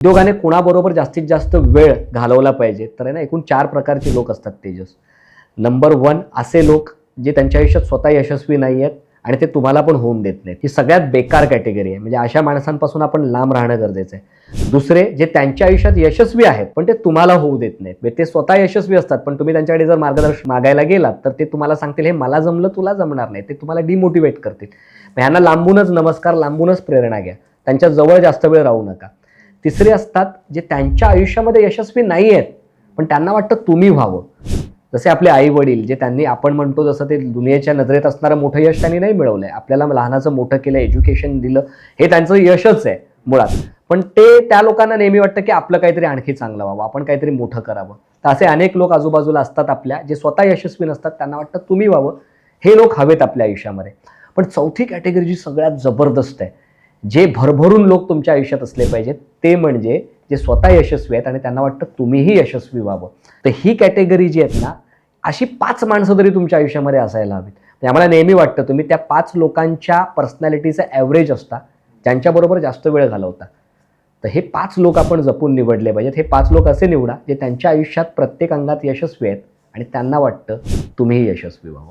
उद्योगाने कोणाबरोबर जास्तीत जास्त वेळ घालवला पाहिजे तर आहे ना, एकूण 4 प्रकारचे लोक असतात तेजस. नंबर 1 असे लोक जे त्यांच्या आयुष्यात स्वतः यशस्वी नाही आहेत आणि ते तुम्हाला पण होऊन देत नाहीत. ही सगळ्यात बेकार कॅटेगरी आहे. म्हणजे अशा माणसांपासून आपण लांब राहणं गरजेचं आहे. दुसरे जे त्यांच्या आयुष्यात यशस्वी आहेत पण ते तुम्हाला होऊ देत नाहीत. म्हणजे ते स्वतः यशस्वी असतात पण तुम्ही त्यांच्याकडे जर मार्गदर्शन मागायला गेलात तर ते तुम्हाला सांगतील हे मला जमलं तुला जमणार नाही. ते तुम्हाला डिमोटिवेट करतील. ह्यांना लांबूनच नमस्कार, लांबूनच प्रेरणा घ्या. त्यांच्या जवळ जास्त वेळ राहू नका. तिसरे असतात जे त्यांच्या आयुष्यामध्ये यशस्वी नाही आहेत पण त्यांना वाटतं तुम्ही व्हावं. जसे आपले आई वडील जे त्यांनी आपण म्हणतो जसं ते दुनियेच्या नजरेत असणारं मोठं यश त्यांनी नाही मिळवलंय. आपल्याला लहानाचं मोठं केलं, एज्युकेशन दिलं, हे त्यांचं यशच आहे मुळात. पण ते त्या लोकांना नेहमी वाटतं की आपलं काहीतरी आणखी चांगलं व्हावं, आपण काहीतरी मोठं करावं. तर असे अनेक लोक आजूबाजूला असतात आपल्या जे स्वतः यशस्वी नसतात, त्यांना वाटतं तुम्ही व्हावं. हे लोक हवेत आपल्या आयुष्यामध्ये. पण चौथी कॅटेगरी जी सगळ्यात जबरदस्त आहे, जे भरभरून लोक तुमच्या आयुष्यात असले पाहिजेत, ते म्हणजे जे स्वतः यशस्वी आहेत आणि त्यांना वाटतं तुम्हीही यशस्वी व्हावं. तर ही कॅटेगरी जी आहेत ना, अशी 5 माणसं तरी तुमच्या आयुष्यामध्ये असायला हवीत. म्हणजे आम्हाला नेहमी वाटतं तुम्ही त्या 5 लोकांच्या पर्सनॅलिटीचं ॲव्हरेज असता, ज्यांच्याबरोबर जास्त वेळ घालवता. तर हे 5 लोक आपण जपून निवडले पाहिजेत. हे 5 लोक असे निवडा जे त्यांच्या आयुष्यात प्रत्येक अंगात यशस्वी आहेत आणि त्यांना वाटतं तुम्हीही यशस्वी व्हावं.